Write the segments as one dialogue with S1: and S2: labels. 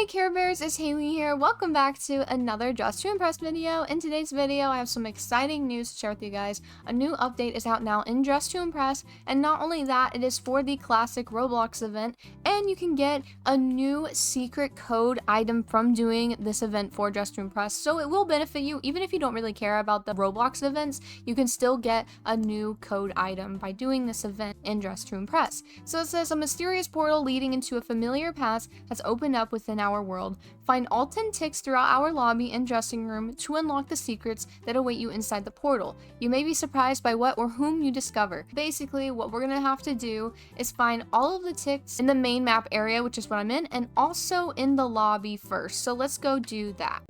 S1: Hey Care Bears, it's Haley here. Welcome back to another Dress to Impress video. In today's video, I have some exciting news to share with you guys. A new update is out now in Dress to Impress, and not only that, it is for the classic Roblox event, and you can get a new secret code item from doing this event for Dress to Impress. So it will benefit you, even if you don't really care about the Roblox events, you can still get a new code item by doing this event in Dress to Impress. So it says a mysterious portal leading into a familiar past has opened up within our world. Find all 10 ticks throughout our lobby and dressing room to unlock the secrets that await you inside the portal. You may be surprised by what or whom you discover. Basically, what we're gonna have to do is find all of the ticks in the main map area, which is what I'm in, and also in the lobby first. So let's go do that.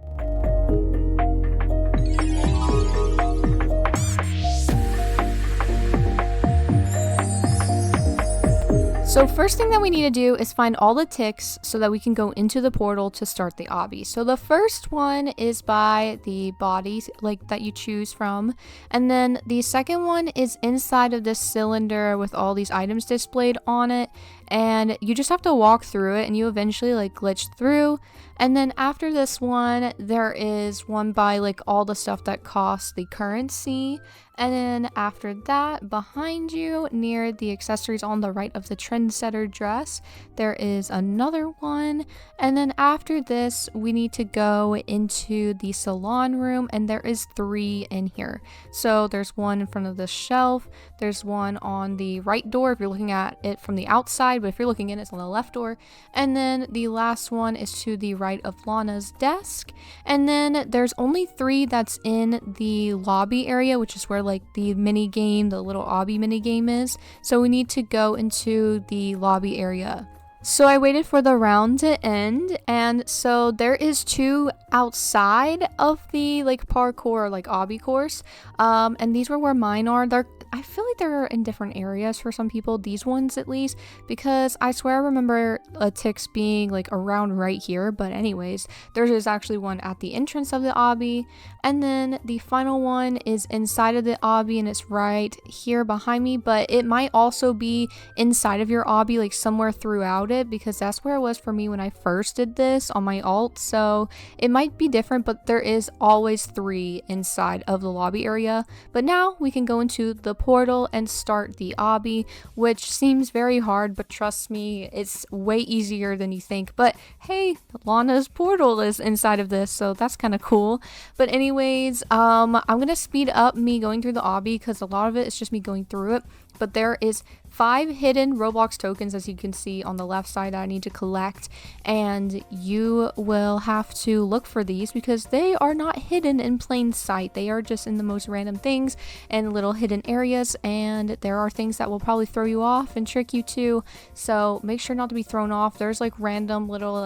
S1: So first thing that we need to do is find all the ticks so that we can go into the portal to start the obby. So the first one is by the bodies that you choose from, and then the second one is inside of this cylinder with all these items displayed on it, and you just have to walk through it and you eventually glitch through. And then after this one, there is one by all the stuff that costs the currency. And then after that, behind you, near the accessories on the right of the trendsetter dress, there is another one. And then after this, we need to go into the salon room, and there is 3 in here. So there's one in front of the shelf, there's one on the right door if you're looking at it from the outside, but if you're looking in, it's on the left door. And then the last one is to the right of Lana's desk. And then there's only 3 that's in the lobby area, which is where the mini game, the little obby mini game is. So we need to go into the lobby area. So I waited for the round to end, and so there is 2 outside of the parkour obby course, and these were where mine are. I feel like they're in different areas for some people, these ones at least, because I swear I remember ticks being around right here. But anyways, there is actually one at the entrance of the obby, and then the final one is inside of the obby, and it's right here behind me, but it might also be inside of your obby somewhere throughout it, because that's where it was for me when I first did this on my alt. So it might be different, but there is always 3 inside of the lobby area. But now we can go into the portal and start the obby, which seems very hard, but trust me, it's way easier than you think. But hey, Lana's portal is inside of this, so that's kind of cool. But anyways, I'm gonna speed up me going through the obby because a lot of it is just me going through it. But there is 5 hidden Roblox tokens, as you can see on the left side, that I need to collect, and you will have to look for these because they are not hidden in plain sight. They are just in the most random things and little hidden areas, and there are things that will probably throw you off and trick you too, so make sure not to be thrown off. There's random little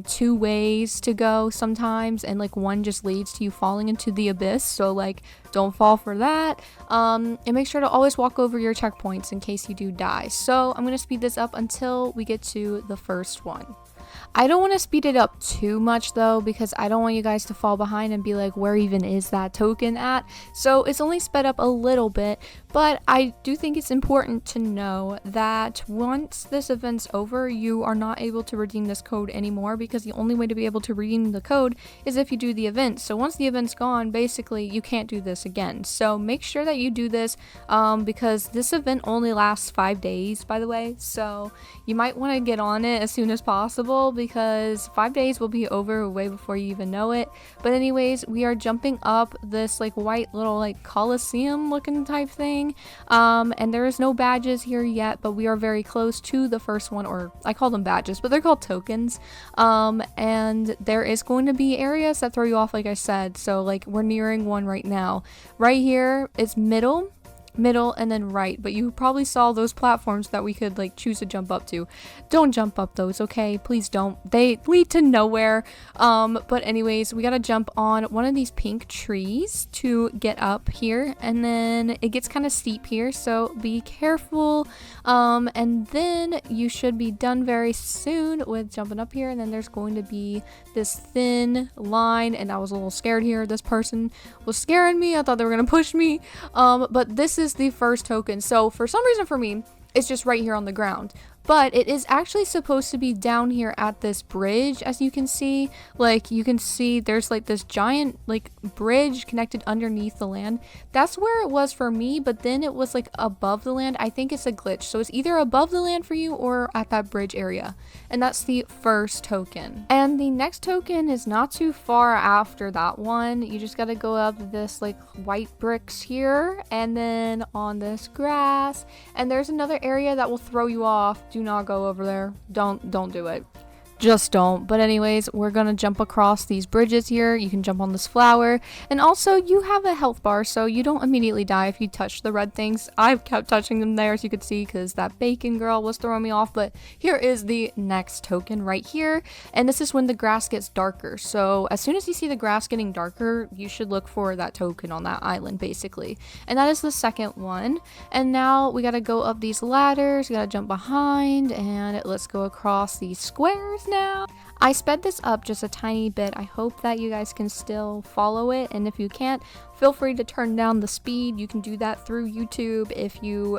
S1: 2 ways to go sometimes, and one just leads to you falling into the abyss, so don't fall for that. And make sure to always walk over your checkpoints in case you do die. So I'm gonna speed this up until we get to the first one. I don't want to speed it up too much though, because I don't want you guys to fall behind and be like, where even is that token at? So it's only sped up a little bit, but I do think it's important to know that once this event's over, you are not able to redeem this code anymore, because the only way to be able to redeem the code is if you do the event. So once the event's gone, basically you can't do this again. So make sure that you do this, because this event only lasts 5 days, by the way. So you might want to get on it as soon as possible, because 5 days will be over way before you even know it. But anyways, we are jumping up this white little Coliseum looking type thing, and there is no badges here yet, but we are very close to the first one, or I call them badges, but they're called tokens. And there is going to be areas that throw you off, like I said. So we're nearing one right now. Right here is middle, and then right, but you probably saw those platforms that we could choose to jump up to. Don't jump up those, okay? Please don't. They lead to nowhere. But anyways, we gotta jump on one of these pink trees to get up here, and then it gets kind of steep here, so be careful. And then you should be done very soon with jumping up here, and then there's going to be this thin line, and I was a little scared here. This person was scaring me. I thought they were gonna push me. But this is the first token. So for some reason for me, it's just right here on the ground. but it is actually supposed to be down here at this bridge. As you can see, like you can see there's like this giant like bridge connected underneath the land. That's where it was for me, but then it was like above the land. I think it's a glitch, so it's either above the land for you or at that bridge area, and that's the first token. And the next token is not too far after that one. You just gotta go up this like white bricks here, and then on this grass, and there's another area that will throw you off. Do not go over there. Don't do it. Just don't. But anyways, we're gonna jump across these bridges here. You can jump on this flower, and also you have a health bar, so you don't immediately die if you touch the red things. I've kept touching them there, as you could see, because that bacon girl was throwing me off. But here is the next token right here, and this is when the grass gets darker. So as soon as you see the grass getting darker, you should look for that token on that island, basically. And that is the second one. And now we gotta go up these ladders. We gotta jump behind, and let's go across these squares now. I sped this up just a tiny bit. I hope that you guys can still follow it, and if you can't, feel free to turn down the speed. You can do that through YouTube if you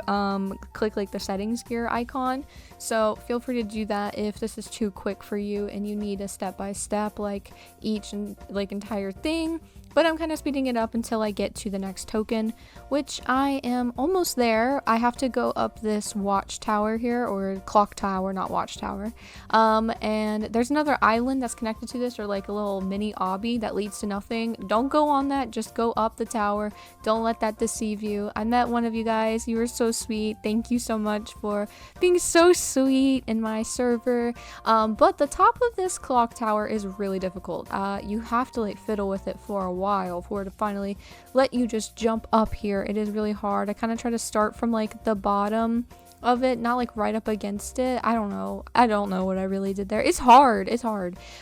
S1: click like the settings gear icon, so feel free to do that if this is too quick for you and you need a step-by-step like each and like entire thing. But I'm kind of speeding it up until I get to the next token, which I am almost there. I have to go up this watchtower here, or clock tower, not watchtower. And there's another island that's connected to this, or like a little mini obby that leads to nothing. Don't go on that, just go up the tower. Don't let that deceive you. I met one of you guys. You were so sweet. Thank you so much for being so sweet in my server. But the top of this clock tower is really difficult. You have to like fiddle with it for a while for it to finally let you just jump up here. It is really hard. I kind of try to start from like the bottom of it, not like right up against it. I don't know what I really did there. It's hard.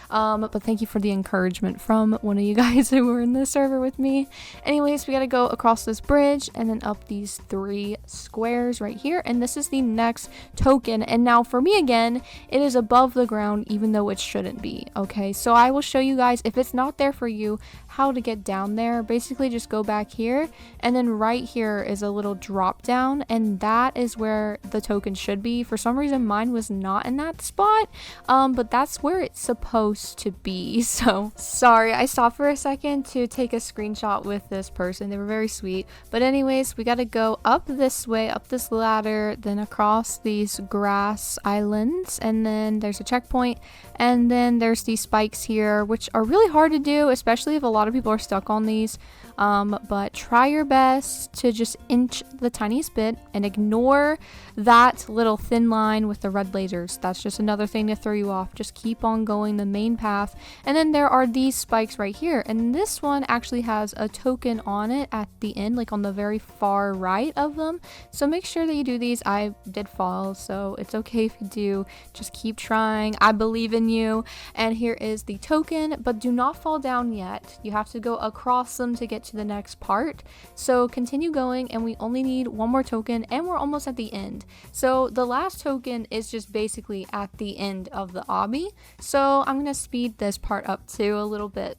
S1: But thank you for the encouragement from one of you guys who were in the server with me. Anyways, we gotta go across this bridge and then up these 3 squares right here, and this is the next token. And now for me again, it is above the ground even though it shouldn't be. Okay, so I will show you guys, if it's not there for you, how to get down there. Basically just go back here, and then right here is a little drop down, and that is where the token should be. For some reason mine was not in that spot, but that's where it's supposed to be. So sorry, I stopped for a second to take a screenshot with this person. They were very sweet. But anyways, we got to go up this way, up this ladder, then across these grass islands, and then there's a checkpoint, and then there's these spikes here, which are really hard to do, especially if a lot of people are stuck on these. But try your best to just inch the tiniest bit and ignore that little thin line with the red lasers. That's just another thing to throw you off. Just keep on going the main path. And then there are these spikes right here, and this one actually has a token on it at the end, like on the very far right of them. So make sure that you do these. I did fall, so it's okay if you do. Just keep trying. I believe in you. And here is the token, but do not fall down yet. You have to go across them to get to the next part. So continue going, and we only need one more token, and we're almost at the end. So the last token is just basically at the end of the obby. So I'm gonna speed this part up too a little bit.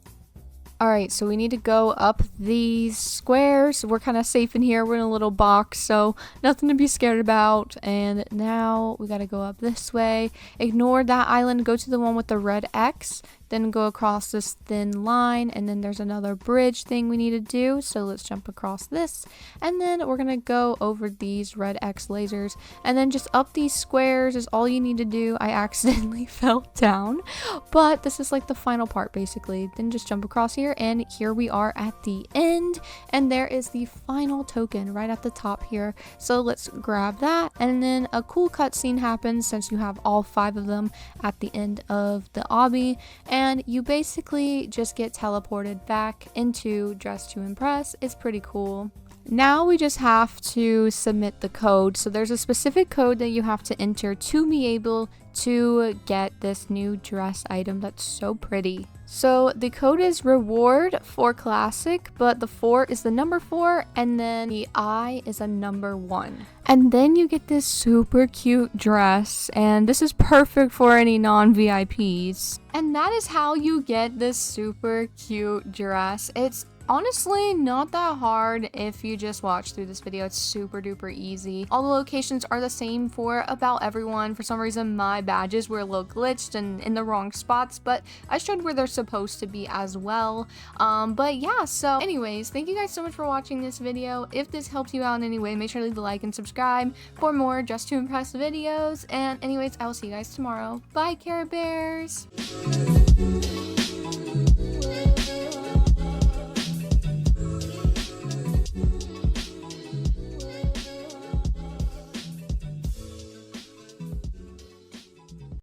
S1: Alright, so we need to go up these squares. We're kind of safe in here. We're in a little box, so nothing to be scared about. And now we got to go up this way. Ignore that island. Go to the one with the red X. Then go across this thin line, and then there's another bridge thing we need to do. So let's jump across this, and then we're gonna go over these red X lasers, and then just up these squares is all you need to do. I accidentally fell down, but this is like the final part basically. Then just jump across here, and here we are at the end, and there is the final token right at the top here. So let's grab that, and then a cool cutscene happens since you have all 5 of them at the end of the obby, and you basically just get teleported back into Dress to Impress. It's pretty cool. Now we just have to submit the code. So there's a specific code that you have to enter to be able to get this new dress item that's so pretty. So the code is reward for classic, but the 4 is the number 4, and then the I is a number 1. And then you get this super cute dress, and this is perfect for any non-VIPs. And that is how you get this super cute dress. It's honestly not that hard if you just watch through this video. It's super duper easy. All the locations are the same for about everyone. For some reason my badges were a little glitched and in the wrong spots, but I showed where they're supposed to be as well. But yeah, so anyways, thank you guys so much for watching this video. If this helped you out in any way, make sure to leave a like and subscribe for more Just to Impress videos. And anyways, I will see you guys tomorrow. Bye, Care Bears.